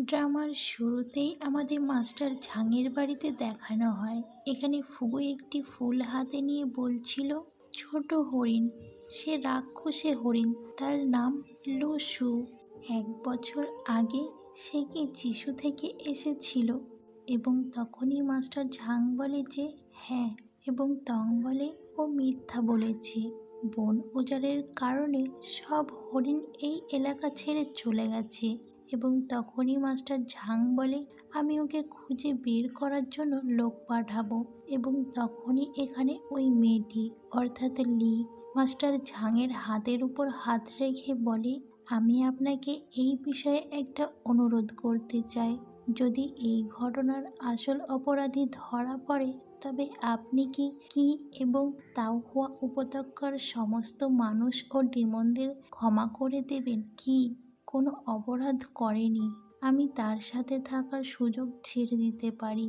ড্রামার শুরুতেই আমাদের মাস্টার ঝাঙের বাড়িতে দেখানো হয়। এখানে ফুগু একটি ফুল হাতে নিয়ে বলছিল, ছোট হরিণ, সে রাক্ষসে হরিণ, তার নাম লুসু। 1 বছর আগে সে কি যিশু থেকে এসেছিল? এবং তখনই মাস্টার ঝাং বলে যে হ্যাঁ, এবং তং বলে ও মিথ্যা বলেছে। বন উজাড়ের কারণে সব হরিণ এই এলাকা ছেড়ে চলে গেছে। এবং তখনই মাস্টার ঝাং বলে, আমি ওকে খুঁজে বের করার জন্য লোক পাঠাবো। এবং তখনই এখানে ওই মেয়েটি অর্থাৎ লি মাস্টার ঝাংয়ের হাতের উপর হাত রেখে বলে, আমি আপনাকে এই বিষয়ে একটা অনুরোধ করতে চাই। যদি এই ঘটনার আসল অপরাধী ধরা পড়ে তবে আপনি কি এবং তাওহুয়া উপত্যকার সমস্ত মানুষ ও ডিমনদের ক্ষমা করে দেবেন? কি কোনো অপরাধ করেনি, আমি তার সাথে থাকার সুযোগ ছেড়ে দিতে পারি।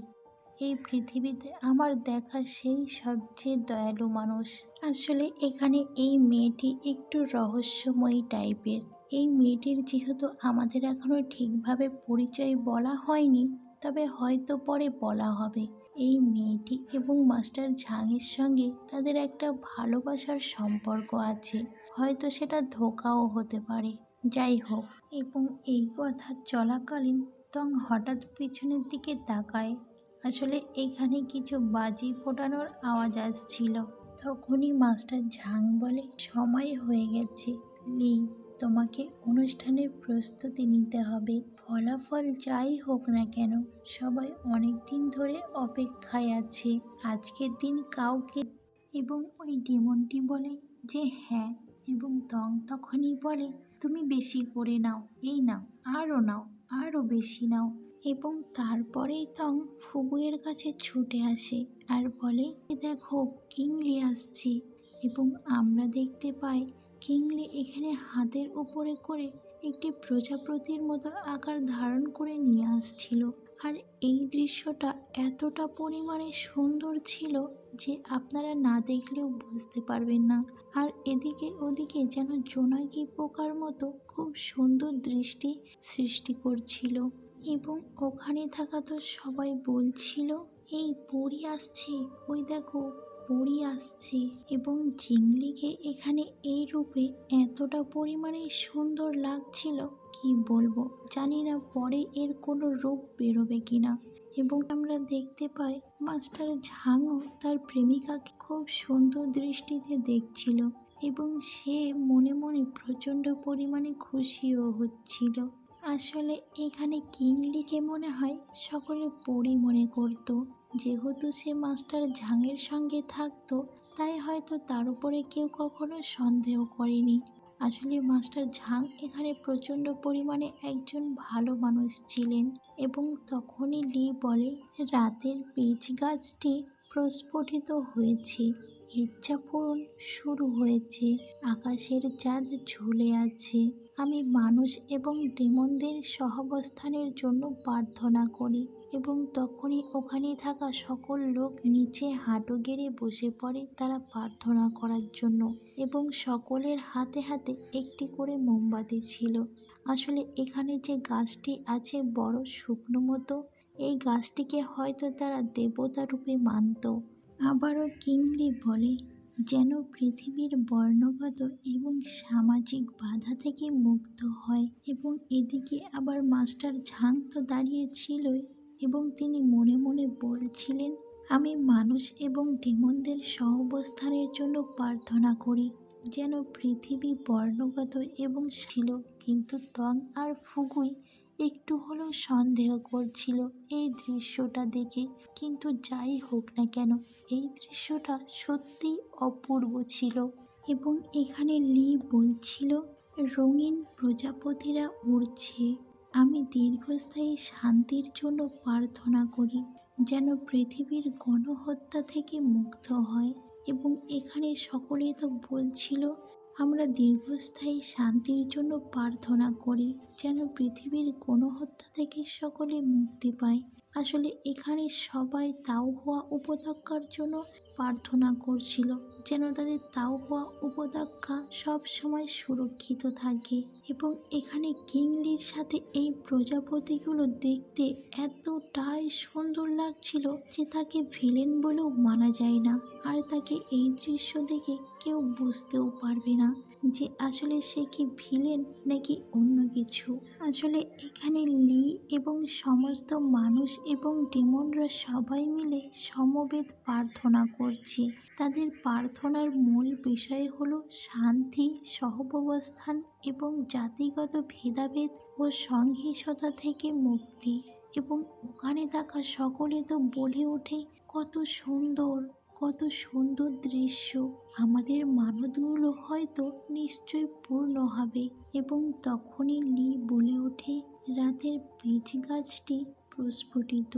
এই পৃথিবীতে আমার দেখা সেই সবচেয়ে দয়ালু মানুষ। আসলে এখানে এই মেয়েটি একটু রহস্যময়ী টাইপের। এই মেয়েটির যেহেতু আমাদের এখনো ঠিকভাবে পরিচয় বলা হয়নি, তবে হয়তো পরে বলা হবে। এই মেয়েটি এবং মাস্টার ঝাংয়ের সঙ্গে তাদের একটা ভালোবাসার সম্পর্ক আছে, হয়তো সেটা ধোঁকাও হতে পারে। যাই হোক, এবং এই কথা চলাকালীন তং হঠাৎ পিছনের দিকে তাকায়। আসলে এখানে কিছু বাজি ফোটানোর আওয়াজ আসছিল। তখনই মাস্টার ঝাং বলে, সময় হয়ে গেছে লি, তোমাকে অনুষ্ঠানের প্রস্তুতি নিতে হবে। ফলাফল যাই হোক না কেন, সবাই অনেক দিন ধরে অপেক্ষায় আছে। আজকের দিন কাউকে। এবং ওই ডেমনটি বলে যে হ্যাঁ, এবং তং তখনই বলে, তুমি বেশি করে নাও, এই নাও, আরও বেশি নাও। এবং তারপরেই তং ফুগুয়ের কাছে ছুটে আসে আর বলে, দেখো কিংলি আসছে। এবং আমরা দেখতে পাই কিংলি এখানে হাতের উপরে করে একটি প্রজাপতির মতো আকার ধারণ করে নিয়ে আসছিল। আর এই দৃশ্যটা এতটা পরিমাণে সুন্দর ছিল যে আপনারা না দেখলেও বুঝতে পারবেন না। আর এদিকে ওদিকে যেন জোনাকি পোকার মতো খুব সুন্দর দৃষ্টি সৃষ্টি করছিল। এবং ওখানে থাকা তো সবাই বলছিল, এই পরী আসছে, ওই দেখো পরী আসছে। এবং জিংলিকে এখানে এই রূপে এতটা পরিমাণে সুন্দর লাগছিল, কি বলবো, জানি না পরে এর কোনো রূপ বেরোবে কিনা। এবং আমরা দেখতে পাই মাস্টার ঝাংও তার প্রেমিকাকে খুব সুন্দর দৃষ্টিতে দেখছিল এবং সে মনে মনে প্রচণ্ড পরিমাণে খুশিও হচ্ছিল। আসলে এখানে কিংলিকে মনে হয় সকলে পরী মনে করত। যেহেতু সে মাস্টার ঝাংয়ের সঙ্গে থাকতো, তাই হয়তো তার উপরে কেউ কখনো সন্দেহ করেনি। আসলে মাস্টার ঝাং এখানে প্রচণ্ড পরিমাণে একজন ভালো মানুষ ছিলেন। এবং তখনই লি বলে, রাতের বীজ গাছটি প্রস্ফুটিত হয়েছে, ইচ্ছা পূরণ শুরু হয়েছে, আকাশের চাঁদ ঝুলে আছে। আমি মানুষ এবং ডেমনদের সহাবস্থানের জন্য প্রার্থনা করি। এবং তখনই ওখানে থাকা সকল লোক নিচে হাঁটু গেড়ে বসে পড়ে তারা প্রার্থনা করার জন্য। এবং সকলের হাতে হাতে একটি করে মোমবাতি ছিল। আসলে এখানে যে গাছটি আছে বড় শুকনো মতো, এই গাছটিকে হয়তো তারা দেবতা রূপে মানত। আবারও কিংলি বলে, যেন পৃথিবীর বর্ণগত এবং সামাজিক বাধা থেকে মুক্ত হয়। এবং এদিকে আবার মাস্টার ঝাং তো দাঁড়িয়েছিলই এবং তিনি মনে মনে বলছিলেন, আমি মানুষ এবং ডেমনদের সহাবস্থানের জন্য প্রার্থনা করি, যেন পৃথিবী বর্ণগত এবং ছিল। কিন্তু তং আর ফুগুই একটু হলেও সন্দেহ করছিল এই দৃশ্যটা দেখে। কিন্তু যাই হোক না কেন, এই দৃশ্যটা সত্যিই অপূর্ব ছিল। এবং এখানে লি বলছিল, রঙিন প্রজাপতিরা উড়ছে, আমি দীর্ঘস্থায়ী শান্তির জন্য প্রার্থনা করি, যেন পৃথিবীর গণহত্যা থেকে মুক্ত হয়। এবং এখানে সকলেই তো বলছিল, আমরা দীর্ঘস্থায়ী শান্তির জন্য প্রার্থনা করি, যেন পৃথিবীর গণহত্যা থেকে সকলে মুক্তি পায়। আসলে এখানে সবাই তাওহুয়া উপত্যকার জন্য প্রার্থনা করছিল যেন তাদের তাওবা উপত্যকা সব সময় সুরক্ষিত থাকে। এবং এখানে কিংলির সাথে এই প্রজাপতিগুলো দেখতে এতটাই সুন্দর লাগছিল যে তাকে ভিলেন বলেও মানা যায় না। আর তাকে এই দৃশ্য দেখে কেউ বুঝতেও পারবে না যে আসলে সে কি ভিলেন নাকি অন্য কিছু। আসলে এখানে লি এবং সমস্ত মানুষ এবং ডেমনরা সবাই মিলে সমবেত প্রার্থনা করছে। তাদের প্রার্থনার মূল বিষয় হলো শান্তি, সহাবস্থান এবং জাতিগত ভেদাভেদ ও সহিংসতা থেকে মুক্তি। এবং ওখানে থাকা সকলে তো বলে ওঠে, কত সুন্দর, কত সুন্দর দৃশ্য, আমাদের মানতগুলো হয়তো নিশ্চয় পূর্ণ হবে। এবং তখনই লি বলে ওঠে, রাতের বীজ গাছটি প্রস্ফুটিত।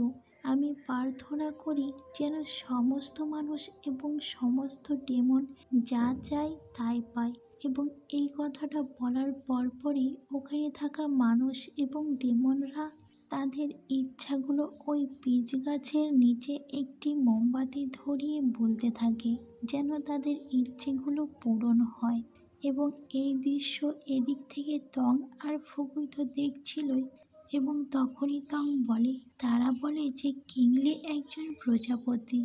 আমি প্রার্থনা করি যেন সমস্ত মানুষ এবং সমস্ত ডেমন যা চায় তাই পায়। এবং এই কথাটা বলার পরপরই ওখানে থাকা মানুষ এবং ডেমনরা তাদের ইচ্ছাগুলো ওই বীজ গাছের নিচে একটি মোমবাতি ধরিয়ে বলতে থাকে যেন তাদের ইচ্ছেগুলো পূরণ হয়। এবং এই দৃশ্য এদিক থেকে তং আর ফুগুই তো দেখছিলই। এবং তখনই তং বলে, তারা বলে যে কিংলি একজন প্রজাপতি।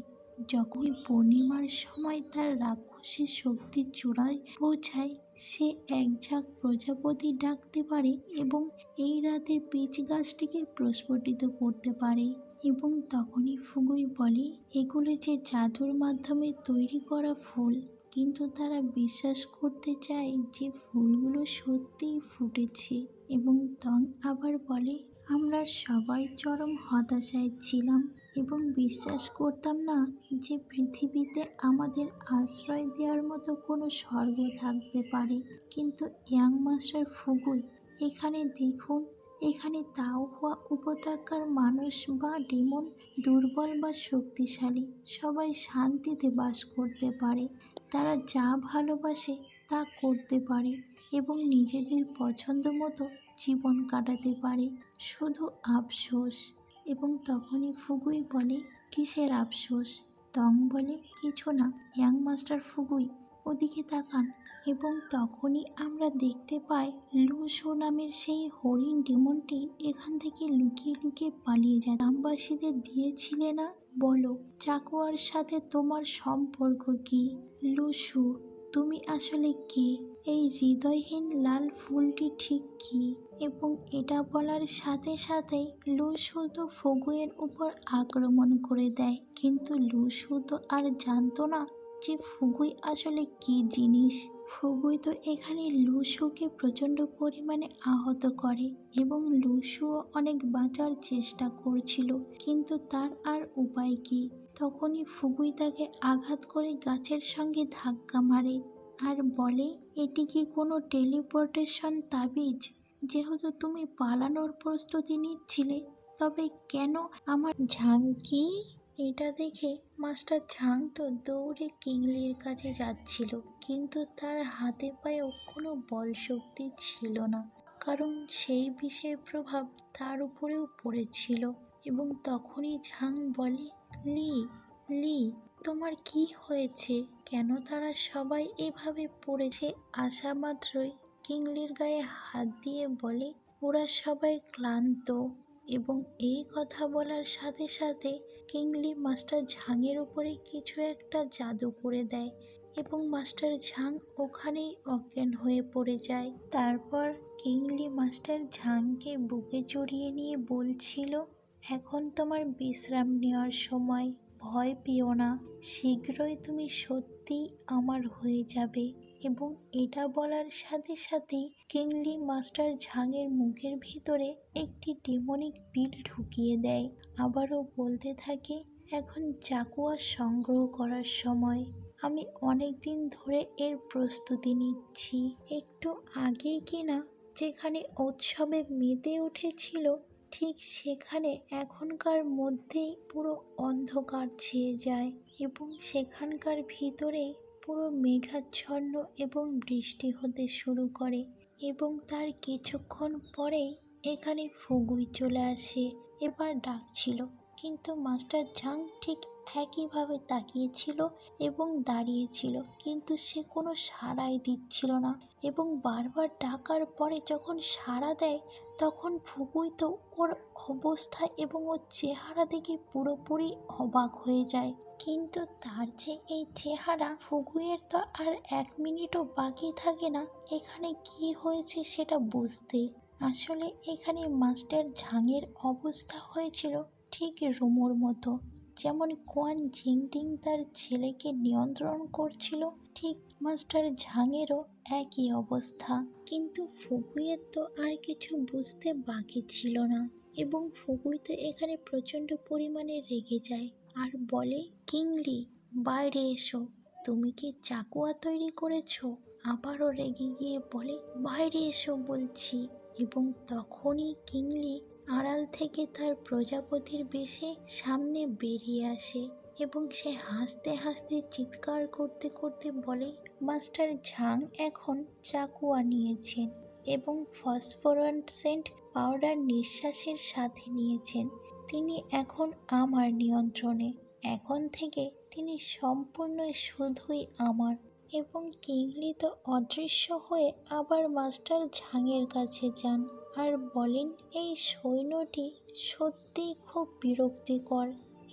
যখনই পূর্ণিমার সময় তার রাক্ষসের শক্তির চূড়ায় পৌঁছায়, সে এক ঝাঁক প্রজাপতি ডাকতে পারে এবং এই রাতের বীজ গাছটিকে প্রস্ফুটিত করতে পারে। এবং তখনই ফুগুই বলে, এগুলো যে জাদুর মাধ্যমে তৈরি করা ফুল, কিন্তু তারা বিশ্বাস করতে চায় যে ফুলগুলো সত্যিই ফুটেছে। এবং তং আবার বলে, আমরা সবাই চরম হতাশায় ছিলাম এবং বিশ্বাস করতাম না যে পৃথিবীতে আমাদের আশ্রয় দেওয়ার মতো কোনো স্বর্গ থাকতে পারে। কিন্তু ইয়াং মাস্টার ফুগুই, এখানে দেখুন, এখানে তাওবা উপত্যকার মানুষ বা ডেমন, দুর্বল বা শক্তিশালী, সবাই শান্তিতে বাস করতে পারে। তারা যা ভালোবাসে তা করতে পারে এবং নিজেদের পছন্দ মতো জীবন কাটাতে পারে। শুধু আফসোস। এবং তখনই ফুগুই বলে, কিসের আফসোস? তং বলে, কিছু না ইয়াং মাস্টার ফুগুই, ওদিকে তাকান। এবং তখনই আমরা দেখতে পাই লুসো নামের সেই হরিণ ডেমনটি এখান থেকে লুকিয়ে লুকিয়ে পালিয়ে যায়। গ্রামবাসীদের দিয়েছিলে না? বলো, চাকুয়ার সাথে তোমার সম্পর্ক কি? লুসু, তুমি আসলে কে? এই হৃদয়হীন লাল ফুলটি ঠিক কি? এবং এটা বলার সাথে সাথেই লুসু তো ফুগুয়ের উপর আক্রমণ করে দেয়। কিন্তু লুসু তো আর জানতো না যে ফুগুই আসলে কি জিনিস। ফুগুই তো এখানে লুসুকে প্রচণ্ড পরিমাণে আহত করে এবং লুসুও অনেক বাঁচার চেষ্টা করছিল, কিন্তু তার আর উপায় কি। তখনই ফুগুই তাকে আঘাত করে গাছের সঙ্গে ধাক্কা মারে আর বলে, এটি কি কোনো টেলিপোর্টেশন তাবিজ? যেহেতু তুমি পালানোর প্রস্তুতি নিচ্ছিলে, তবে কেন আমার ঝাঙ্কি? এটা দেখে মাস্টার ঝাং তো দৌড়ে কিংলির কাছে যাচ্ছিল, কিন্তু তার হাতে পায়েও কোনো বল শক্তি ছিল না, কারণ সেই বিষের প্রভাব তার উপরেও পড়েছিল। এবং তখনই ঝাং বলে, লি, লি, তোমার কি হয়েছে? কেন তারা সবাই এভাবে পড়েছে? আসা মাত্রই কিংলির গায়ে হাত দিয়ে বলে, ওরা সবাই ক্লান্ত। এবং এই কথা বলার সাথে সাথে কিংলি মাস্টার ঝাংয়ের উপরে কিছু একটা জাদু করে দেয় এবং মাস্টার ঝাং ওখানেই অজ্ঞান হয়ে পড়ে যায়। তারপর কিংলি মাস্টার ঝাংকে বুকে জড়িয়ে নিয়ে বলছিল, এখন তোমার বিশ্রাম নেওয়ার সময়, ভয় পেও না, শীঘ্রই তুমি সত্যিই আমার হয়ে যাবে। এবং এটা বলার সাথে সাথেই কিংলি মাস্টার ঝাংয়ের মুখের ভিতরে একটি ডেমনিক পিল ঢুকিয়ে দেয়। আবারও বলতে থাকে, এখন চাকুয়া সংগ্রহ করার সময়। আমি অনেক দিন ধরে এর প্রস্তুতি নিচ্ছি। একটু আগেই কিনা যেখানে উৎসবে মেতে উঠেছিল, ঠিক সেখানে এখনকার মধ্যেই পুরো অন্ধকার ছেয়ে যায় এবং সেখানকার ভিতরেই পুরো মেঘাচ্ছন্ন এবং বৃষ্টি হতে শুরু করে। এবং তার কিছুক্ষণ পরেই এখানে ফুগুই চলে আসে। এবার ডাকছিল, কিন্তু মাস্টার ঝাং ঠিক একইভাবে তাকিয়েছিল এবং দাঁড়িয়েছিল, কিন্তু সে কোনো সাড়াই দিচ্ছিল না। এবং বারবার ডাকার পরে যখন সাড়া দেয় তখন ফুগুই তো ওর অবস্থা এবং ওর চেহারা দেখে পুরোপুরি অবাক হয়ে যায়। কিন্তু তার যে এই চেহারা, ফুগুইয়ের তো আর 1 মিনিটও বাকি থাকে না এখানে কি হয়েছে সেটা বুঝতে। আসলে এখানে মাস্টার ঝাংয়ের অবস্থা হয়েছিল ঠিক রুমোর মতো। যেমন কোয়ান ঝিংটিং তার ছেলেকে নিয়ন্ত্রণ করছিল, ঠিক মাস্টার ঝাংয়েরও একই অবস্থা। কিন্তু ফুগুইয়ের তো আর কিছু বুঝতে বাকি ছিল না এবং ফুগুই তো এখানে প্রচণ্ড পরিমাণে রেগে যায় আর বলে, কিংলি বাইরে এসো, তুমি কি চাকুয়া তৈরি করেছো? আবারও রেগে গিয়ে বলে, বাইরে এসো বলছি। এবং তখনই কিংলি আড়াল থেকে তার প্রজাপতির বেশে সামনে বেরিয়ে আসে এবং সে হাসতে হাসতে চিৎকার করতে করতে বলে, মাস্টার ঝাং এখন চাকুয়া নিয়েছেন এবং ফসফোরেসেন্ট পাউডার নিঃশ্বাসের সাথে নিয়েছেন। তিনি এখন আমার নিয়ন্ত্রণে। এখন থেকে তিনি সম্পূর্ণ শুধুই আমার। এবং কিংলি তো অদৃশ্য হয়ে আবার মাস্টার ঝাংয়ের কাছে যান আর বলেন, এই সৈন্যটি সত্যিই খুব বিরক্তিকর।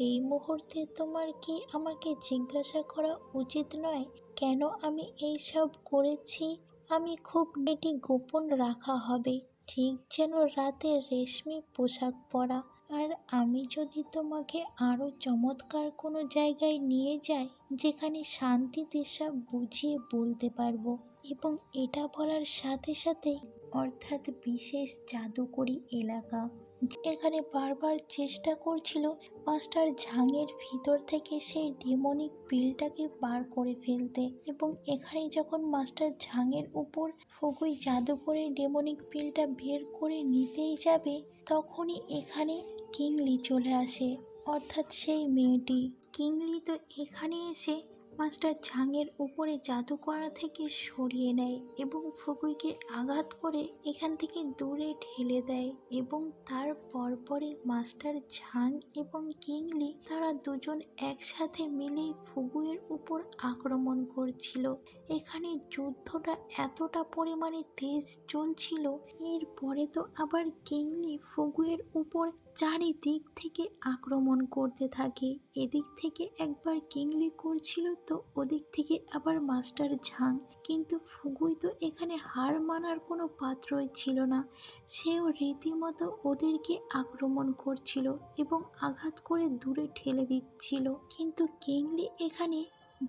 এই মুহূর্তে তোমার কি আমাকে জিজ্ঞাসা করা উচিত নয় কেন আমি এই সব করেছি? আমি খুব এটি গোপন রাখা হবে, ঠিক যেন রাতের রেশমি পোশাক পরা। আর আমি যদি তোমাকে আরও চমৎকার কোনো জায়গায় নিয়ে যাই যেখানে শান্তিতে সব বুঝিয়ে বলতে পারবো। এবং এটা বলার সাথে সাথেই, অর্থাৎ বিশেষ জাদুকরি এলাকা, এখানে বারবার চেষ্টা করছিল মাস্টার ঝাংয়ের ভিতর থেকে সেই ডেমনিক পিলটাকে বার করে ফেলতে। এবং এখানে যখন মাস্টার ঝাংয়ের উপর ফুগুই জাদু করে ডেমনিক পিলটা বের করে নিতেই যাবে, তখনই এখানে কিংলি চলে আসে, অর্থাৎ সেই মেয়েটি। কিংলি তো এখানে এসে মাস্টার ঝাংয়ের উপরে জাদু করা থেকে সরিয়ে নেয় এবং ফুগুইকে আঘাত করে এখান থেকে দূরে ঠেলে দেয়। এবং তার পরপরই মাস্টার ঝাং এবং কিংলি তারা দুজন একসাথে মিলে ফুগুইয়ের উপর আক্রমণ করছিল। এখানে যুদ্ধটা এতটা পরিমাণে তেজ চলছিল। এরপরে তো আবার কিংলি ফুগুইয়ের উপর চারিদিক থেকে আক্রমণ করতে থাকে। এদিক থেকে একবার কিংলি করছিল তো ওদিক থেকে আবার মাস্টার ঝাং। কিন্তু ফুগুই তো এখানে হার মানার কোনো পাত্রই ছিল না। সেও রীতিমতো ওদেরকে আক্রমণ করছিল এবং আঘাত করে দূরে ঠেলে দিচ্ছিল। কিন্তু কিংলি এখানে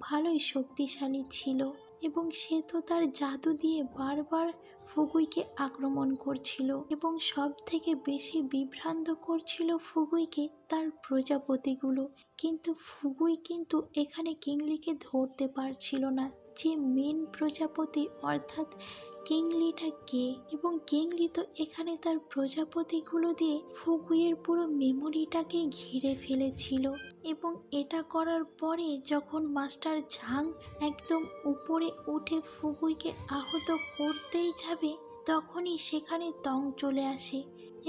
ভালোই শক্তিশালী ছিল এবং সে তো তার জাদু দিয়ে বারবার ফুগুইকে আক্রমণ করছিল এবং সব থেকে বেশি বিভ্রান্ত করছিল ফুগুইকে তার প্রজাপতিগুলো। কিন্তু ফুগুই কিন্তু এখানে কিংলিকে ধরতে পারছিল না যে মেন প্রজাপতি অর্থাৎ কিংলিটা কে। এবং কিংলি তো এখানে তার প্রজাপতিগুলো দিয়ে ফুগুইয়ের পুরো মেমোরিটাকে ঘিরে ফেলেছিল। এবং এটা করার পরে যখন মাস্টার ঝাং একদম উপরে উঠে ফুগুইকে আহত করতেই যাবে, তখনই সেখানে তং চলে আসে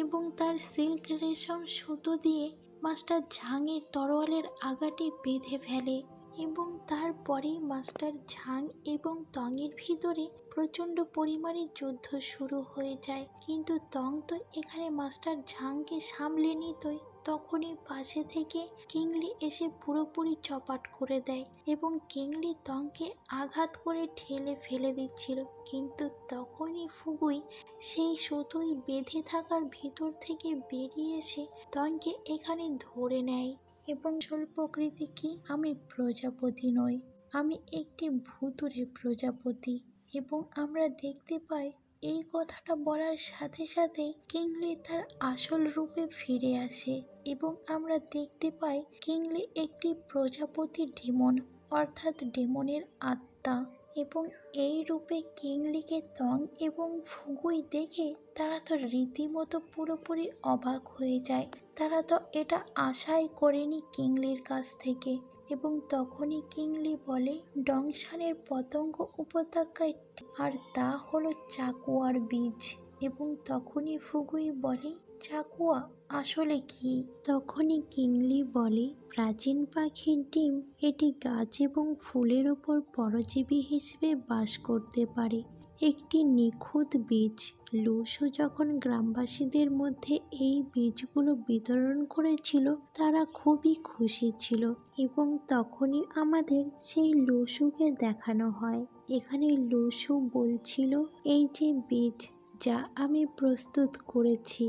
এবং তার সিল্ক রেশম সুতো দিয়ে মাস্টার ঝাংয়ের তরোয়ালের আগাটি বেঁধে ফেলে। এবং তারপরেই মাস্টার ঝাং এবং তংয়ের ভিতরে প্রচণ্ড পরিমাণে যুদ্ধ শুরু হয়ে যায়। কিন্তু তং তো এখানে মাস্টার ঝাংকে সামলে নিতই, তখনই পাশে থেকে কিংলি এসে পুরোপুরি চপাট করে দেয় এবং কিংলি তংকে আঘাত করে ঠেলে ফেলে দিচ্ছিল। কিন্তু তখনই ফুগুই সেই সুতোই বেঁধে থাকার ভিতর থেকে বেরিয়ে এসে তংকে এখানে ধরে নেয় এবং আসল প্রকৃতি কি, আমি প্রজাপতি নই, আমি একটি ভুতুড়ে প্রজাপতি। এবং আমরা দেখতে পাই এই কথাটা বলার সাথে সাথে কিংলি তার আসল রূপে ফিরে আসে এবং আমরা দেখতে পাই কিংলি একটি প্রজাপতি ডেমন, অর্থাৎ ডেমনের আত্মা। এবং এই রূপে কিংলিকে তং এবং ফুগুই দেখে তারা তো রীতিমতো পুরোপুরি অবাক হয়ে যায়। তারা তো এটা আশাই করেনি কিংলির কাছ থেকে। এবং তখনই কিংলি বলে, ডংশানের পতঙ্গ উপত্যকায়, আর তা হলো চাকুয়ার বীজ। এবং তখনই ফুগুই বলে, চাকুয়া আসলে কি? তখনই কিংলি বলে, প্রাচীন পাখির ডিম। এটি গাছ এবং ফুলের ওপর পরজীবী হিসেবে বাস করতে পারে। একটি নিখুঁত বীজ। লুসু যখন গ্রামবাসীদের মধ্যে এই বীজগুলো বিতরণ করেছিল, তারা খুবই খুশি ছিল এবং তখনই আমাদের সেই লুসুকে দেখানো হয়। এখানে লুসু বলছিল, এই যে বীজ যা আমি প্রস্তুত করেছি,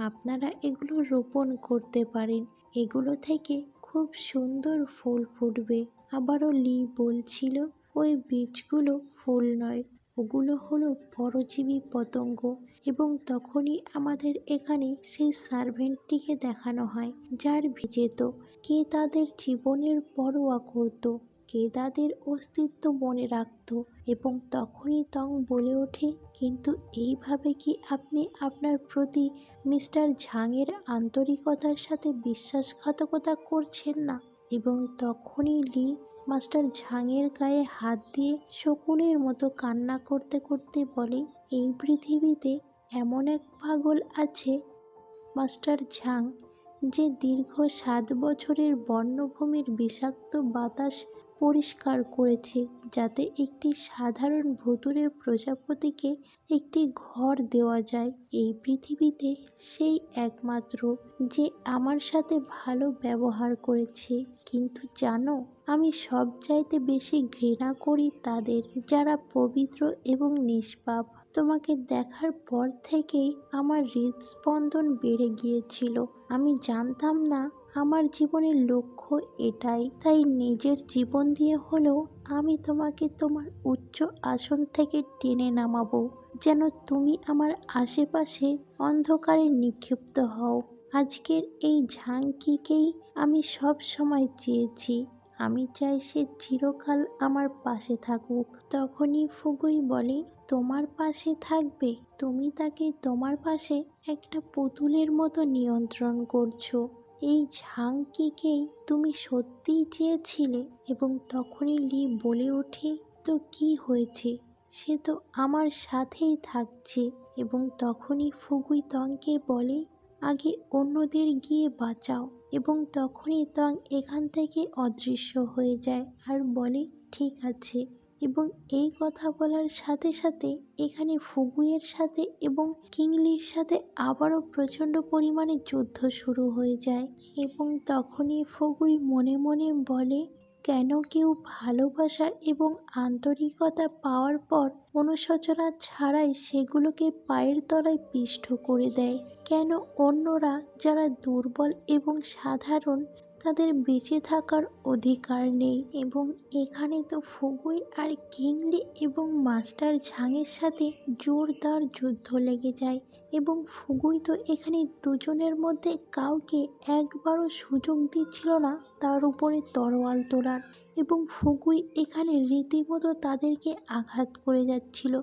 আপনারা এগুলো রোপণ করতে পারেন। এগুলো থেকে খুব সুন্দর ফুল ফুটবে। আবারও লি বলছিল, ওই বীজগুলো ফুল নয়, ওগুলো হলো পরজীবী পতঙ্গ। এবং তখনই আমাদের এখানে সেই সার্ভেন্টটিকে দেখানো হয়, যার যেত কে তাদের জীবনের পরোয়া করত, কে তাদের অস্তিত্ব মনে রাখত। এবং তখনই তং বলে ওঠে, কিন্তু এইভাবে কি আপনি আপনার প্রতি মিস্টার ঝাংয়ের আন্তরিকতার সাথে বিশ্বাসঘাতকতা করছেন না? এবং তখনই লি মাস্টার ঝাংয়ের গায়ে হাত দিয়ে শকুনের মতো কান্না করতে করতে বলে, এই পৃথিবীতে এমন এক পাগল আছে মাস্টার ঝাং, যে দীর্ঘ 7 বছরের বন্যভূমির বিষাক্ত বাতাস পরিষ্কার করেছে, যাতে একটি সাধারণ ভুতুড়ে প্রজাপতিকে একটি ঘর দেওয়া যায়। এই পৃথিবীতে সেই একমাত্র যে আমার সাথে ভালো ব্যবহার করেছে। কিন্তু জানো, আমি সবচাইতে বেশি ঘৃণা করি তাদের, যারা পবিত্র এবং নিষ্পাপ। তোমাকে দেখার পর থেকেই আমার হৃদস্পন্দন বেড়ে গিয়েছিল। আমি জানতাম না আমার জীবনের লক্ষ্য এটাই। তাই নিজের জীবন দিয়ে হলেও আমি তোমাকে তোমার উচ্চ আসন থেকে টেনে নামাবো, যেন তুমি আমার আশেপাশে অন্ধকারে নিক্ষিপ্ত হও। আজকের এই ঝাংকিকেই আমি সব সময় চেয়েছি। আমি চাই সে চিরকাল আমার পাশে থাকুক। তখনই ফুগুই বলে, তোমার পাশে থাকবে? তুমি তাকে তোমার পাশে একটা পুতুলের মতো নিয়ন্ত্রণ করছো। এই ঝাংকিকেই তুমি সত্যিই চেয়েছিলে? এবং তখনই লি বলে ওঠে, তো কি হয়েছে, সে তো আমার সাথেই থাকছে। এবং তখনই ফুগুই তংকে বলে, আগে অন্যদের গিয়ে বাঁচাও। এবং তখনই তং এখান থেকে অদৃশ্য হয়ে যায় আর বলে, ঠিক আছে। এবং এই কথা বলার সাথে সাথে এখানে ফুগুইয়ের সাথে এবং কিংলির সাথে আবারও প্রচণ্ড পরিমাণে যুদ্ধ শুরু হয়ে যায়। এবং তখনই ফুগুই মনে মনে বলে, কেন কেউ ভালোবাসা এবং আন্তরিকতা পাওয়ার পর অনুশোচনা ছাড়াই সেগুলোকে পায়ের তলায় পিষ্ট করে দেয়? কেন অন্যরা যারা দুর্বল এবং সাধারণ, তাদের বেঁচে থাকার অধিকার নেই? এবং এখানে তো ফুগুই আর কিংলি এবং মাস্টার ঝাংয়ের সাথে জোরদার যুদ্ধ লেগে যায়। এবং ফুগুই তো এখানে দুজনের মধ্যে কাউকে একবারও সুযোগ দিচ্ছিল না তার উপরে তরোয়াল তোলার। এবং ফুগুই এখানে রীতিমতো তাদেরকে আঘাত করে যাচ্ছিল,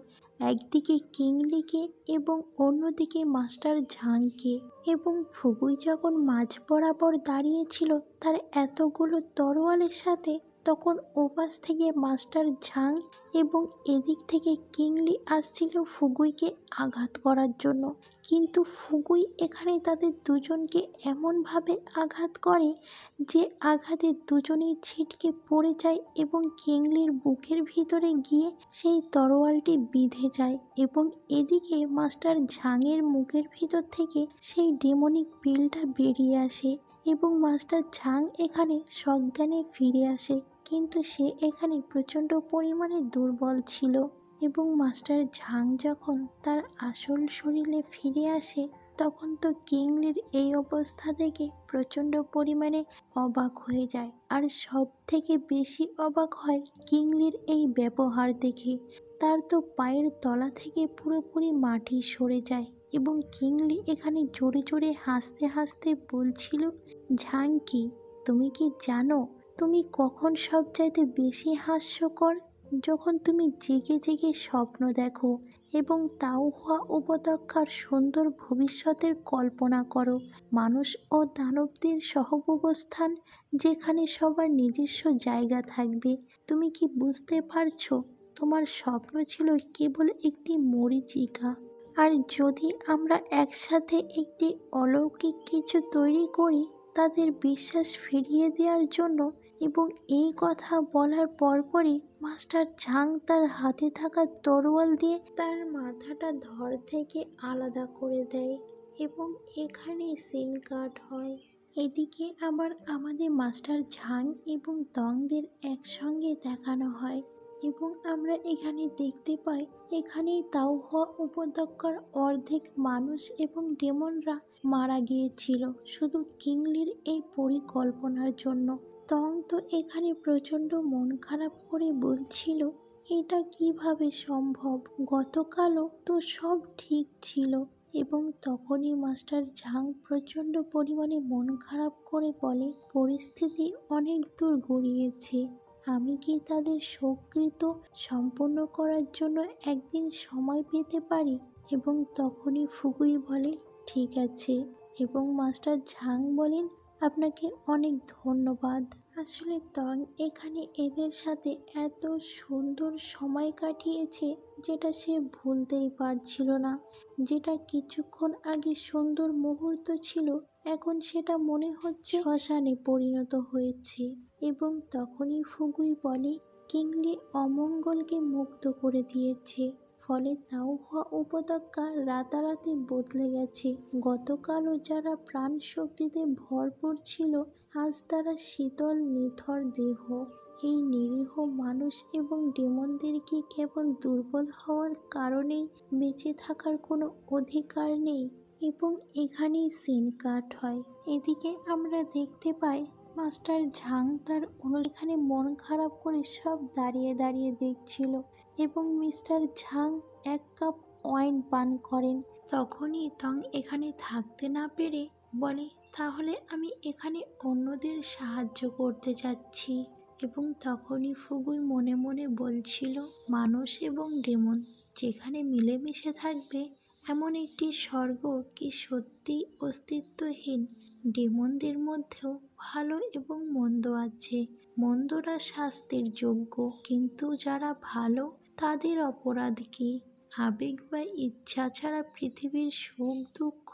একদিকে কিংলিকে এবং অন্যদিকে মাস্টার ঝাংকে। এবং ফুগুই যখন মাঝ বরাবর দাঁড়িয়েছিল তার এতগুলো তরোয়ালের সাথে, তখন ওপাশ থেকে মাস্টার ঝাং এবং এদিক থেকে কিংলি আসছিল ফুগুইকে আঘাত করার জন্য। কিন্তু ফুগুই এখানে তাদের দুজনকে এমনভাবে আঘাত করে যে আঘাতে দুজনেই ছিটকে পড়ে যায় এবং কিংলির বুকের ভিতরে গিয়ে সেই তরোয়ালটি বিঁধে যায়। এবং এদিকে মাস্টার ঝাংয়ের মুখের ভিতর থেকে সেই ডেমনিক পিলটা বেরিয়ে আসে এবং মাস্টার ঝাং এখানে সজ্ঞানে ফিরে আসে। কিন্তু সে এখানে প্রচণ্ড পরিমাণে দুর্বল ছিল। এবং মাস্টার ঝাং যখন তার আসল শরীরে ফিরে আসে, তখন তো কিংলির এই অবস্থা দেখে প্রচণ্ড পরিমাণে অবাক হয়ে যায়। আর সব থেকে বেশি অবাক হয় কিংলির এই ব্যবহার দেখে। তার তো পায়ের তলা থেকে পুরোপুরি মাটি সরে যায়। এবং কিংলি এখানে জোরে জোরে হাসতে হাসতে বলছিল, ঝাংকি, তুমি কি জানো তুমি কখন সবচাইতে বেশি হাস্যকর? যখন তুমি জেগে জেগে স্বপ্ন দেখো এবং তাও হওয়া উপত্যকার সুন্দর ভবিষ্যতের কল্পনা করো, মানুষ ও দানবদের সহাবস্থান, যেখানে সবার নিজস্ব জায়গা থাকবে। তুমি কি বুঝতে পারছো? তোমার স্বপ্ন ছিল কেবল একটি মরীচিকা। আর যদি আমরা একসাথে একটি অলৌকিক কিছু তৈরি করি তাদের বিশ্বাস ফিরিয়ে দেওয়ার জন্য। এবং এই কথা বলার পরপরই মাস্টার ঝাং তার হাতে থাকা তরোয়াল দিয়ে তার মাথাটা ধড় থেকে আলাদা করে দেয় এবং এখানেই সিন কাট হয়। এদিকে আবার আমাদের মাস্টার ঝাং এবং তংদের একসঙ্গে দেখানো হয় এবং আমরা এখানে দেখতে পাই এখানেই তাওহুয়া উপত্যকার অর্ধেক মানুষ এবং ডেমনরা মারা গিয়েছিল শুধু কিংলির এই পরিকল্পনার জন্য। তং তো এখানে প্রচণ্ড মন খারাপ করে বলছিল, এটা কিভাবে সম্ভব, গতকালও তো সব ঠিক ছিল। এবং তখনই মাস্টার ঝাং প্রচণ্ড পরিমাণে মন খারাপ করে বলে, পরিস্থিতি অনেক দূর গড়িয়েছে, আমি কি তাদের শোককৃত্য সম্পূর্ণ করার জন্য একদিন সময় পেতে পারি? এবং তখনই ফুগুই বলে, ঠিক আছে। এবং মাস্টার ঝাং বলেন, আপনাকে অনেক ধন্যবাদ। আসলে তং এখানে এদের সাথে এত সুন্দর সময় কাটিয়েছে যেটা সে ভুলতেই পারছিল না। যেটা কিছুক্ষণ আগে সুন্দর মুহূর্ত ছিল এখন সেটা মনে হচ্ছে শ্মশানে পরিণত হয়েছে। এবং তখনই ফুগুই বলে, কিংলি অমঙ্গলকে মুক্ত করে দিয়েছে, ফলে তাওহুয়া উপত্যকা রাতারাতি বদলে গেছে। গতকালও যারা প্রাণ শক্তিতে ভরপুর ছিল আজ তারা শীতল নিথর দেহ। এই নিরীহ মানুষ এবং ডেমনদের কি কেবল দুর্বল হওয়ার কারণেই বেঁচে থাকার কোনো অধিকার নেই? এবং এখানেই সিন কাট হয়। এদিকে আমরা দেখতে পাই মাস্টার ঝাং তার এখানে মন খারাপ করে সব দাঁড়িয়ে দাঁড়িয়ে দেখছিল এবং মিস্টার ঝাং এক কাপ ওয়াইন পান করেন। তখনই তং এখানে থাকতে না পেরে বলে, তাহলে আমি এখানে অন্যদের সাহায্য করতে যাচ্ছি। এবং তখনই ফুগুই মনে মনে বলছিল, মানুষ এবং ডেমন যেখানে মিলেমিশে থাকবে এমন একটি স্বর্গ কি সত্যি অস্তিত্বহীন? ডেমনদের মধ্যেও ভালো এবং মন্দ আছে, মন্দরা শাস্তির যোগ্য, কিন্তু যারা ভালো তাদের অপরাধ কি? আবেগ বা ইচ্ছা ছাড়া পৃথিবীর সুখ দুঃখ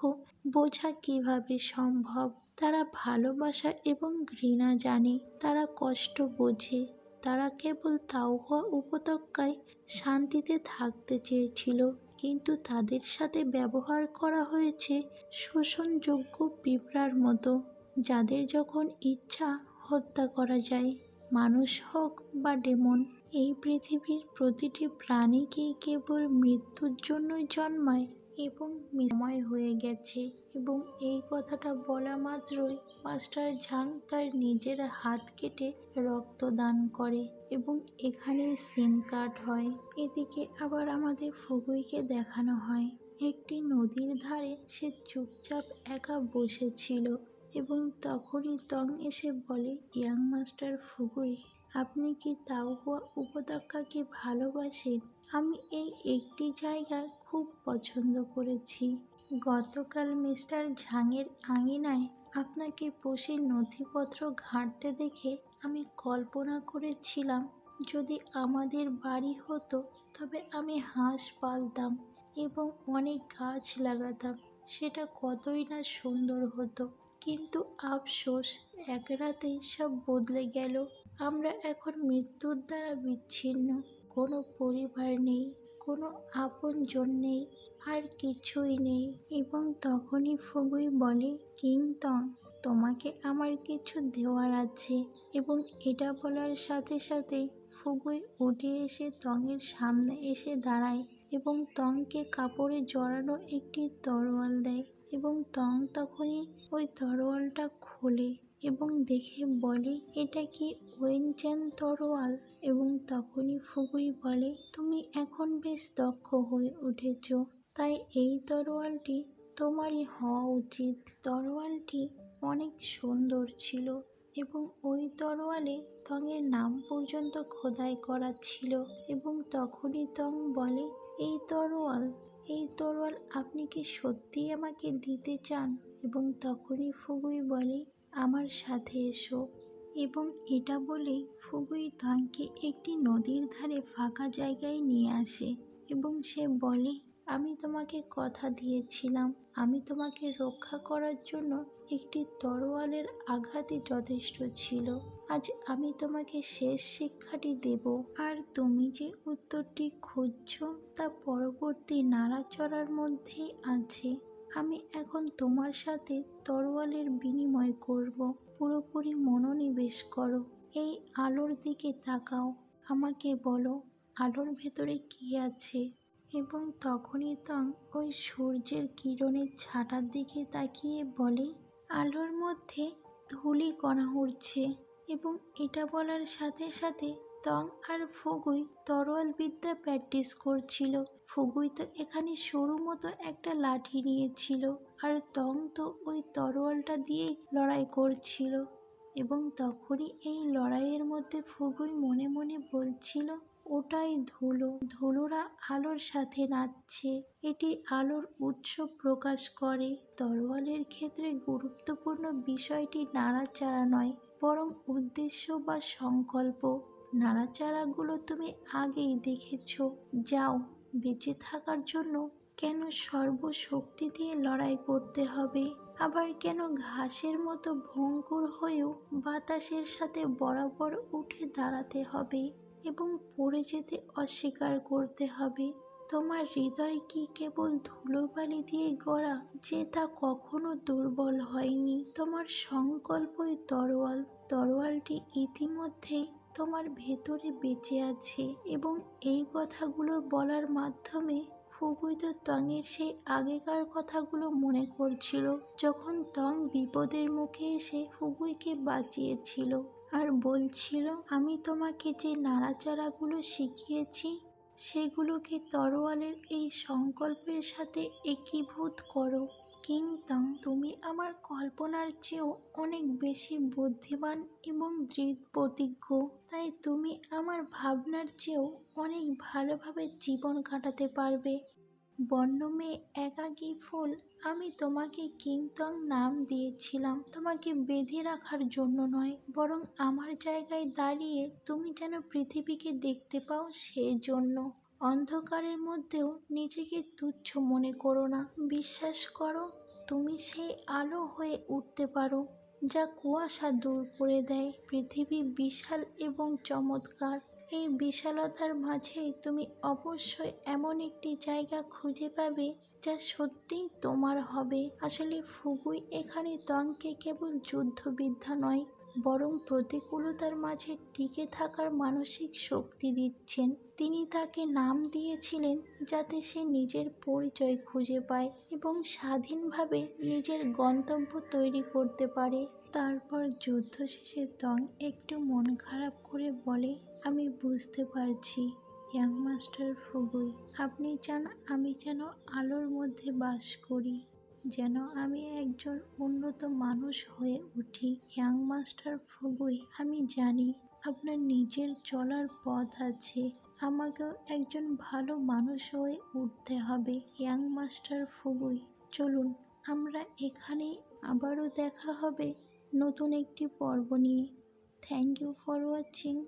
বোঝা কিভাবে সম্ভব? তারা ভালোবাসা এবং ঘৃণা জানে, তারা কষ্ট বোঝে, তারা কেবল তাওহুয়া উপত্যকায় শান্তিতে থাকতে চেয়েছিল, কিন্তু তাদের সাথে ব্যবহার করা হয়েছে শোষণযোগ্য পিঁপড়ার মতো, যাদের যখন ইচ্ছা হত্যা করা যায়। মানুষ হোক বা ডেমন, এই পৃথিবীর প্রতিটি প্রাণী কি কেবল মৃত্যুর জন্যই জন্মায়? এবং সময় হয়ে গেছে। এবং এই কথাটা বলা মাত্রই মাস্টার ঝাং তার নিজের হাত কেটে রক্তদান করে এবং এখানেই সিন কাট হয়। এদিকে আবার আমাদের ফুগুইকে দেখানো হয় একটি নদীর ধারে, সে চুপচাপ একা বসেছিল এবং তখনই তং এসে বলে, ইয়াং মাস্টার ফুগুই, আপনি কি তাওহুয়া উপত্যকাকে ভালোবাসেন? আমি এই একটি জায়গা খুব পছন্দ করেছি। গতকাল মিস্টার ঝাংয়ের আঙিনায় আপনাকে বসে নথিপত্র ঘাঁটতে দেখে আমি কল্পনা করেছিলাম যদি আমাদের বাড়ি হতো তবে আমি হাঁস পালতাম এবং অনেক গাছ লাগাতাম, সেটা কতই না সুন্দর হতো। কিন্তু আফসোস, এক রাতেই সব বদলে গেল। আমরা এখন মৃত্যুর দ্বারা বিচ্ছিন্ন, কোনো পরিবার নেই, কোনো আপনজন নেই, আর কিছুই নেই। এবং তখনই ফুগুই বলে, কিং তং, তোমাকে আমার কিছু দেওয়ার আছে। এবং এটা বলার সাথে সাথে ফুগুই উঠে এসে তংয়ের সামনে এসে দাঁড়ায় এবং তংকে কাপড়ে জড়ানো একটি তরোয়াল দেয় এবং তং তখনই ওই তরোয়ালটা খোলে এবং দেখে বলে, এটা কি ওয়েনচ্যান তরোয়াল? এবং তখনই ফুগুই বলে, তুমি এখন বেশ দক্ষ হয়ে উঠেছ, তাই এই তরোয়ালটি তোমারই হওয়া উচিত। তরোয়ালটি অনেক সুন্দর ছিল এবং ওই তরোয়ালে তংয়ের নাম পর্যন্ত খোদাই করা ছিল। এবং তখনই তং বলে, এই তরোয়াল আপনি কি সত্যিই আমাকে দিতে চান? এবং তখনই ফুগুই বলে, আমার সাথে এসো। এবং এটা বলে ফুগুই তংকে একটি নদীর ধারে ফাঁকা জায়গায় নিয়ে আসে এবং সে বলে, আমি তোমাকে কথা দিয়েছিলাম আমি তোমাকে রক্ষা করার জন্য একটি তরোয়ালের আঘাতই যথেষ্ট ছিল। আজ আমি তোমাকে শেষ শিক্ষাটি দেব। আর তুমি যে উত্তরটি খুঁজছো তা পরবর্তী নাড়াচড়ার মধ্যেই আছে। আমি এখন তোমার সাথে তরোয়ালের বিনিময় করব। পুরোপুরি মনোনিবেশ করো। এই আলোর দিকে তাকাও। আমাকে বলো আলোর ভেতরে কি আছে। এবং তখনই তং ওই সূর্যের কিরণের ছাটার দিকে তাকিয়ে বলে, আলোর মধ্যে ধূলি কণা উড়ছে। এবং এটা বলার সাথে সাথে তং আর ফুগুই তরোয়াল বিদ্যা প্র্যাকটিস করছিল। ফুগুই তো এখানে সরু মতো একটা লাঠি নিয়েছিল, আর তং তো ওই তরোয়ালটা দিয়েই লড়াই করছিল। এবং তখনই এই লড়াইয়ের মধ্যে ফুগুই মনে মনে বলছিল, ওটাই ধুলো, ধুলোরা আলোর সাথে নাচছে। এটি আলোর উৎস প্রকাশ করে। তরোয়ালের ক্ষেত্রে গুরুত্বপূর্ণ বিষয়টি নাড়াচাড়া নয়, বরং উদ্দেশ্য বা সংকল্প। নাড়াচাড়াগুলো তুমি আগেই দেখেছ। যাও, বেঁচে থাকার জন্য কেন সর্বশক্তি দিয়ে লড়াই করতে হবে, আবার কেন ঘাসের মতো ভঙ্গুর হয়েও বাতাসের সাথে বরাবর উঠে দাঁড়াতে হবে এবং পড়ে যেতে অস্বীকার করতে হবে। তোমার হৃদয় কি কেবল ধুলোবালি দিয়ে গড়া যে তা কখনো দুর্বল হয়নি? তোমার সংকল্পই তরোয়াল। তরোয়ালটি ইতিমধ্যেই তোমার ভেতরে বেঁচে আছে। এবং এই কথাগুলো বলার মাধ্যমে ফুগুই তো টঙের সেই আগেকার কথাগুলো মনে করছিল, যখন টং বিপদের মুখে এসে ফুগুইকে বাঁচিয়েছিল আর বলছিল, আমি তোমাকে যে নাড়াচাড়াগুলো শিখিয়েছি সেগুলোকে তরোয়ালের এই সংকল্পের সাথে একীভূত করো। কিংটং, তুমি আমার কল্পনার চেয়েও অনেক বেশি বুদ্ধিমান এবং দৃঢ় প্রতিজ্ঞ। তাই তুমি আমার ভাবনার চেয়েও অনেক ভালোভাবে জীবন কাটাতে পারবে। বন্যমেয়ে একাকী ফুল, আমি তোমাকে কিংটং নাম দিয়েছিলাম তোমাকে বেঁধে রাখার জন্য নয়, বরং আমার জায়গায় দাঁড়িয়ে তুমি যেন পৃথিবীকে দেখতে পাও সেই জন্য। অন্ধকারের মধ্যেও নিজেকে তুচ্ছ মনে করো না। বিশ্বাস করো, তুমি সেই আলো হয়ে উঠতে পারো যা কুয়াশা দূর করে দেয়। পৃথিবী বিশাল এবং চমৎকার। এই বিশালতার মাঝেই তুমি অবশ্যই এমন একটি জায়গা খুঁজে পাবে যা সত্যিই তোমার হবে। আসলে ফুগুই এখানে তংকে কেবল যুদ্ধবিদ্যা নয়, বরং প্রতিকূলতার মাঝে টিকে থাকার মানসিক শক্তি দিচ্ছেন। তিনি তাকে নাম দিয়েছিলেন যাতে সে নিজের পরিচয় খুঁজে পায় এবং স্বাধীনভাবে নিজের গন্তব্য তৈরি করতে পারে। তারপর যুদ্ধ শেষে তং একটু মন খারাপ করে বলে, আমি বুঝতে পারছি ইয়াং মাস্টার ফুগুই, আপনি চান আমি যেন আলোর মধ্যে বাস করি, যেন আমি একজন উন্নত মানুষ হয়ে উঠি। ইয়াং মাস্টার ফুগুই, আমি জানি আপনার নিজের চলার পথ আছে। আমাকেও একজন ভালো মানুষ হয়ে উঠতে হবে। ইয়াং মাস্টার ফুগুই, চলুন আমরা এখানেই আবারও দেখা হবে নতুন একটি পর্ব নিয়ে। Thank you for watching.